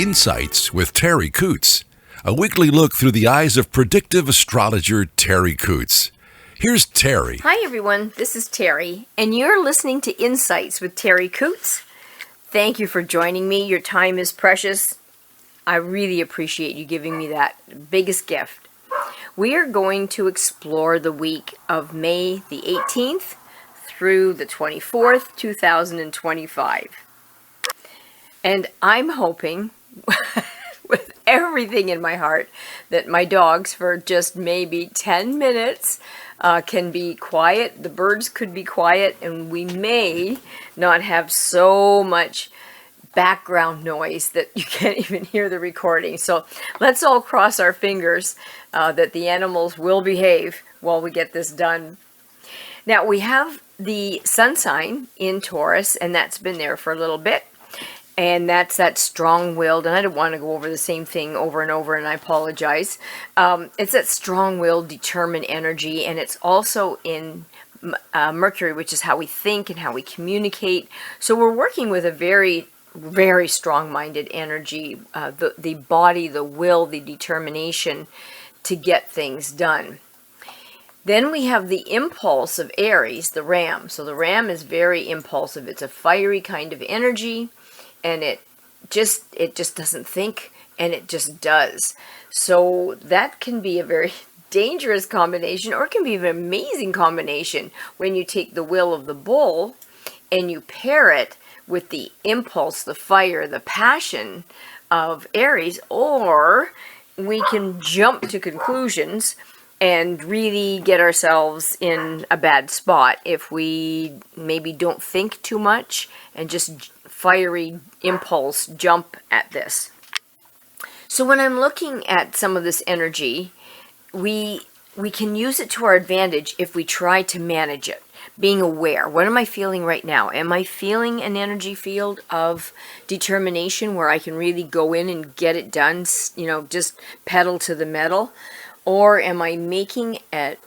Insights with Terri Ep.219, a weekly look through the eyes of predictive astrologer Terri Ep.219. Here's Terri. Hi everyone, this is Terri, and you're listening to Insights with Terri Ep.219. Thank you for joining me. Your time is precious. I really appreciate you giving me that biggest gift. We are going to explore the week of May the 18th through the 24th, 2025. And I'm hoping, with everything in my heart, that my dogs, for just maybe 10 minutes, can be quiet. The birds could be quiet, and we may not have so much background noise that you can't even hear the recording. So let's all cross our fingers that the animals will behave while we get this done. Now, we have the sun sign in Taurus, and that's been there for a little bit. And that's that strong-willed, and I don't want to go over the same thing over and over, and I apologize. It's that strong-willed, determined energy, and it's also in Mercury, which is how we think and how we communicate. So we're working with a very, very strong-minded energy, the body, the will, the determination to get things done. Then we have the impulse of Aries, the ram. So the ram is very impulsive. It's a fiery kind of energy. And it just doesn't think, and it just does. So that can be a very dangerous combination, or it can be an amazing combination when you take the will of the bull and you pair it with the impulse, the fire, the passion of Aries. Or we can jump to conclusions and really get ourselves in a bad spot if we maybe don't think too much and just fiery impulse jump at this. So when I'm looking at some of this energy, we can use it to our advantage if we try to manage it. Being aware, what am I feeling right now? Am I feeling an energy field of determination where I can really go in and get it done, just pedal to the metal? Or am I making a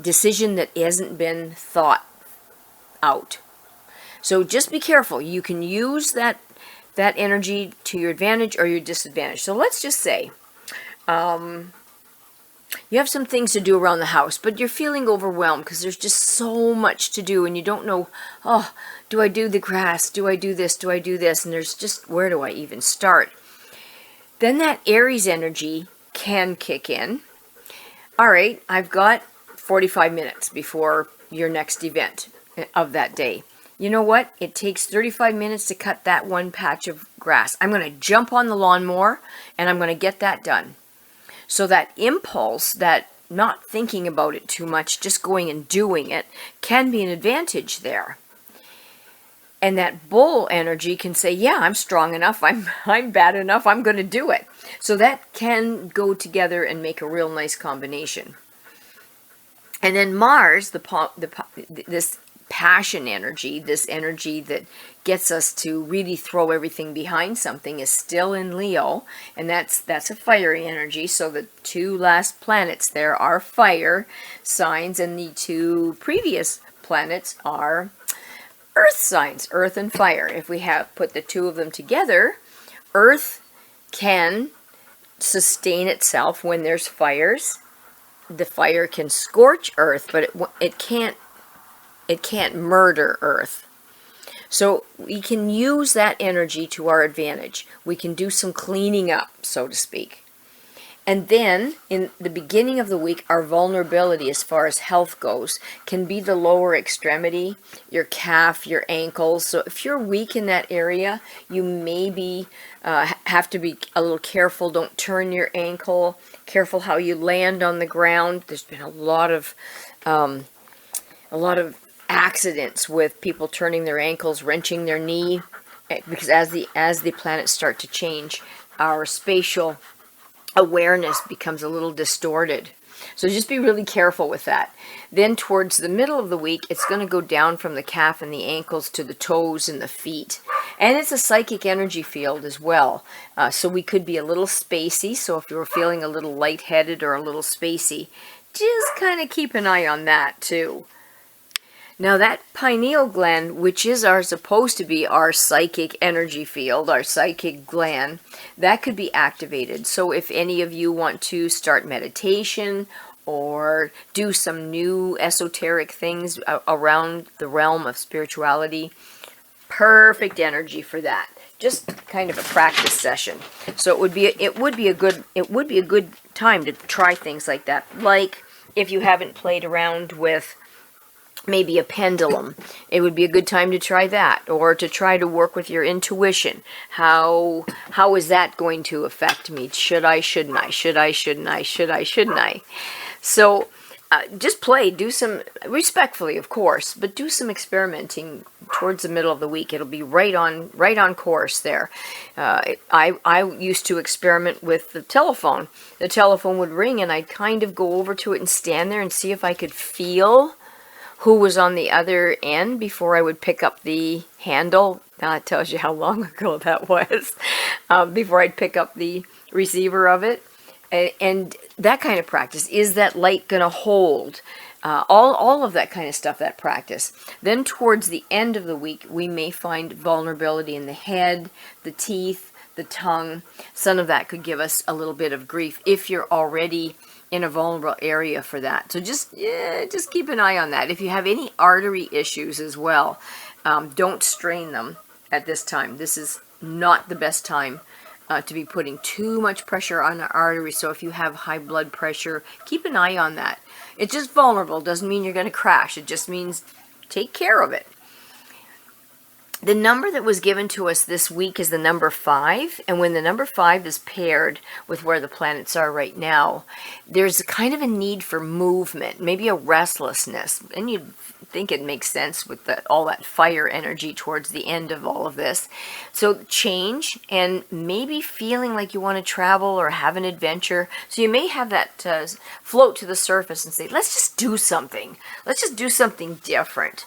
decision that hasn't been thought out? So just be careful. You can use that energy to your advantage or your disadvantage. So let's just say you have some things to do around the house, but you're feeling overwhelmed because there's just so much to do, and you don't know, do I do the grass? Do I do this? Do I do this? And there's just, where do I even start? Then that Aries energy can kick in. All right, I've got 45 minutes before your next event of that day. You know what? It takes 35 minutes to cut that one patch of grass. I'm going to jump on the lawnmower and I'm going to get that done. So that impulse, that not thinking about it too much, just going and doing it, can be an advantage there. And that bull energy can say, yeah, I'm strong enough, I'm bad enough, I'm going to do it. So that can go together and make a real nice combination. And then Mars, this passion energy, this energy that gets us to really throw everything behind something, is still in Leo, and that's a fiery energy. So the two last planets there are fire signs, and the two previous planets are earth signs, earth and fire. If we have put the two of them together, earth can sustain itself when there's fires. The fire can scorch earth, but it can't murder earth. So we can use that energy to our advantage. We can do some cleaning up, so to speak. And then, in the beginning of the week, our vulnerability as far as health goes can be the lower extremity, your calf, your ankles. So if you're weak in that area, you maybe have to be a little careful. Don't turn your ankle. Careful how you land on the ground. There's been a lot of accidents with people turning their ankles, wrenching their knee, because as the planets start to change, our spatial awareness becomes a little distorted. So just be really careful with that. Then towards the middle of the week, it's going to go down from the calf and the ankles to the toes and the feet. And it's a psychic energy field as well. So we could be a little spacey. So if you're feeling a little lightheaded or a little spacey, just kind of keep an eye on that too. Now that pineal gland, which is supposed to be our psychic energy field, our psychic gland, that could be activated. So if any of you want to start meditation or do some new esoteric things around the realm of spirituality, perfect energy for that. Just kind of a practice session. So it would be a good time to try things like that. Like if you haven't played around with maybe a pendulum, it would be a good time to try that, or to try to work with your intuition. How is that going to affect me? Should I, shouldn't I? Should I, shouldn't I? Should I, shouldn't I? So just do some, respectfully of course, but do some experimenting towards the middle of the week. It'll be right on course there. I used to experiment with the telephone. The telephone would ring and I'd kind of go over to it and stand there and see if I could feel who was on the other end before I would pick up the handle. Now that tells you how long ago that was. Before I'd pick up the receiver of it. And that kind of practice. Is that light going to hold? All of that kind of stuff, that practice. Then towards the end of the week, we may find vulnerability in the head, the teeth, the tongue. Some of that could give us a little bit of grief if you're already in a vulnerable area for that. So just keep an eye on that. If you have any artery issues as well, don't strain them at this time. This is not the best time to be putting too much pressure on the artery. So if you have high blood pressure, keep an eye on that. It's just vulnerable. Doesn't mean you're going to crash. It just means take care of it. The number that was given to us this week is the number 5, and when the number 5 is paired with where the planets are right now, there's kind of a need for movement, maybe a restlessness, and you'd think it makes sense with all that fire energy towards the end of all of this. So change, and maybe feeling like you want to travel or have an adventure. So you may have that float to the surface and say, let's just do something. Let's just do something different.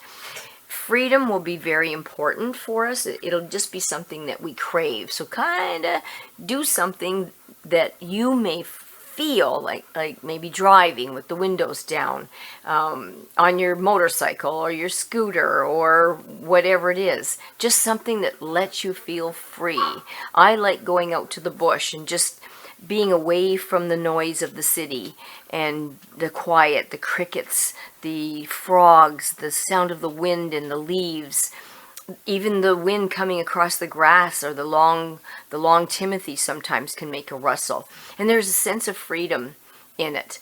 Freedom will be very important for us. It'll just be something that we crave. So kind of do something that you may feel like maybe driving with the windows down on your motorcycle or your scooter or whatever it is. Just something that lets you feel free. I like going out to the bush and just being away from the noise of the city and the quiet, the crickets, the frogs, the sound of the wind in the leaves, even the wind coming across the grass, or the long timothy sometimes can make a rustle. And there's a sense of freedom in it.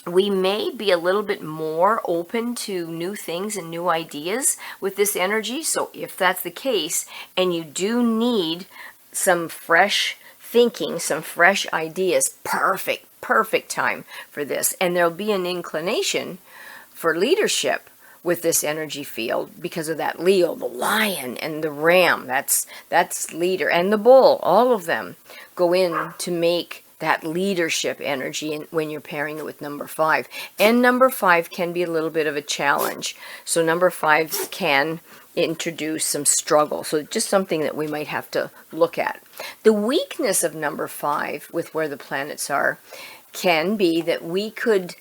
We may be a little bit more open to new things and new ideas with this energy. So if that's the case, and you do need some fresh thinking, some fresh ideas, perfect time for this. And there'll be an inclination for leadership with this energy field because of that Leo, the lion, and the ram. That's leader, and the bull. All of them go in to make that leadership energy when you're pairing it with number 5. And number 5 can be a little bit of a challenge. So number 5 can introduce some struggle. So just something that we might have to look at. The weakness of number 5 with where the planets are can be that we could,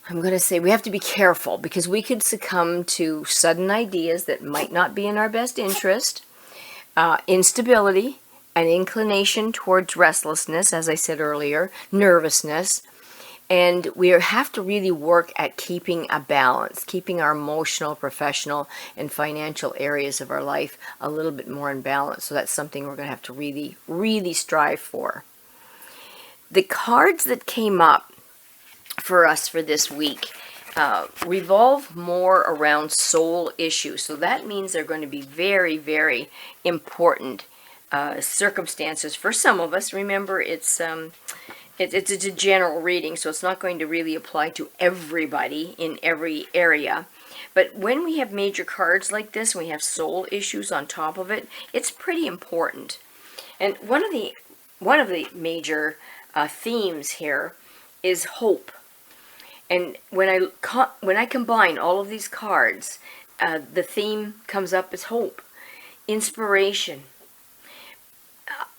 I'm going to say we have to be careful, because we could succumb to sudden ideas that might not be in our best interest, instability, an inclination towards restlessness, as I said earlier, nervousness. And we have to really work at keeping a balance, keeping our emotional, professional, and financial areas of our life a little bit more in balance. So that's something we're going to have to really, really strive for. The cards that came up for us for this week revolve more around soul issues. So that means they're going to be very, very important circumstances for some of us. Remember, it's a general reading, so it's not going to really apply to everybody in every area. But when we have major cards like this, and we have soul issues on top of it, it's pretty important. And one of the major themes here is hope. And when I combine all of these cards, the theme comes up as hope, inspiration.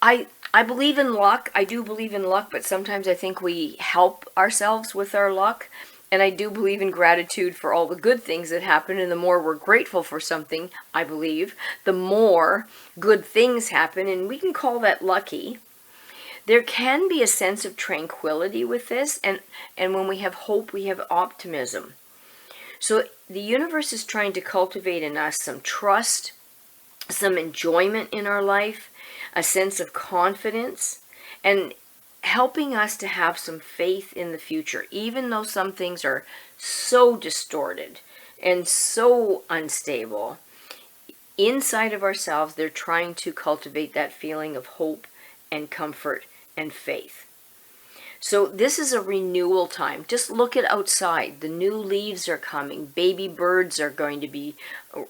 I believe in luck. I do believe in luck, but sometimes I think we help ourselves with our luck. And I do believe in gratitude for all the good things that happen. And the more we're grateful for something, I believe, the more good things happen. And we can call that lucky. There can be a sense of tranquility with this. And when we have hope, we have optimism. So the universe is trying to cultivate in us some trust, some enjoyment in our life, a sense of confidence, and helping us to have some faith in the future, even though some things are so distorted and so unstable. Inside of ourselves, they're trying to cultivate that feeling of hope and comfort and faith. So this is a renewal time. Just look at outside. The new leaves are coming. Baby birds are going to be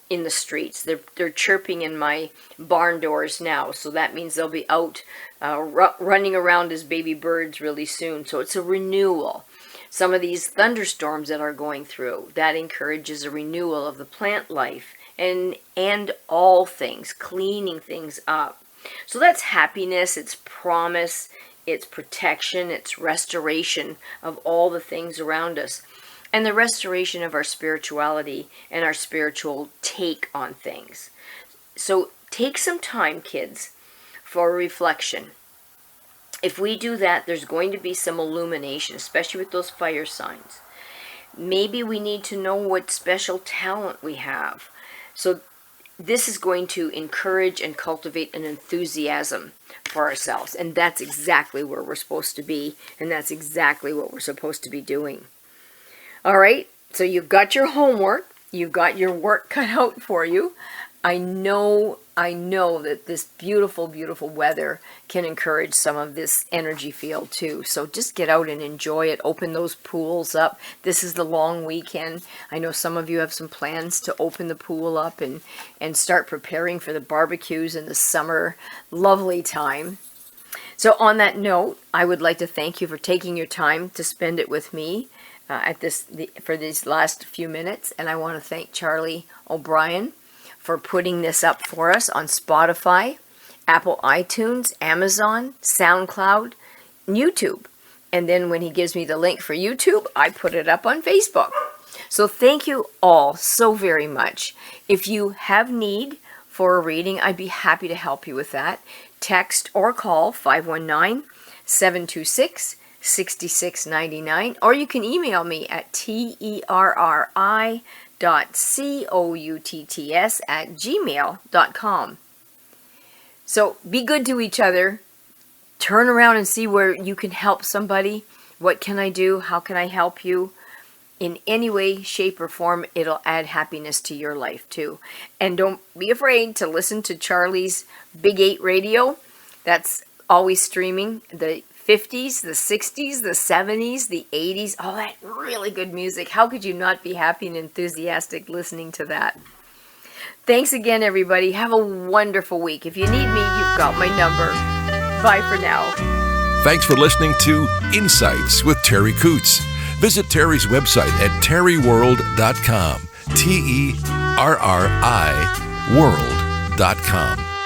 in the streets. They're chirping in my barn doors now. So that means they'll be out running around as baby birds really soon. So it's a renewal. Some of these thunderstorms that are going through, that encourages a renewal of the plant life and all things, cleaning things up. So that's happiness, it's promise, it's protection, it's restoration of all the things around us, and the restoration of our spirituality and our spiritual take on things. So take some time, kids, for reflection. If we do that, there's going to be some illumination, especially with those fire signs. Maybe we need to know what special talent we have. So this is going to encourage and cultivate an enthusiasm for ourselves. And that's exactly where we're supposed to be. And that's exactly what we're supposed to be doing. All right. So you've got your homework. You've got your work cut out for you. I know that this beautiful, beautiful weather can encourage some of this energy field too. So just get out and enjoy it. Open those pools up. This is the long weekend. I know some of you have some plans to open the pool up and start preparing for the barbecues in the summer. Lovely time. So on that note, I would like to thank you for taking your time to spend it with me for these last few minutes. And I want to thank Charlie O'Brien for putting this up for us on Spotify, Apple iTunes, Amazon, SoundCloud, and YouTube. And then when he gives me the link for YouTube, I put it up on Facebook. So thank you all so very much. If you have need for a reading, I'd be happy to help you with that. Text or call 519-726-6699, or you can email me at terri.coutts@gmail.com. So be good to each other. Turn around and see where you can help somebody. What can I do? How can I help you? In any way, shape, or form, it'll add happiness to your life too. And don't be afraid to listen to Charlie's Big 8 Radio. That's always streaming the 50s, the 60s, the 70s, the 80s, all that really good music. How could you not be happy and enthusiastic listening to that? Thanks again, everybody. Have a wonderful week. If you need me, you've got my number. Bye for now. Thanks for listening to Insights with Terri Coots. Visit Terri's website at terriworld.com. TERRI world.com.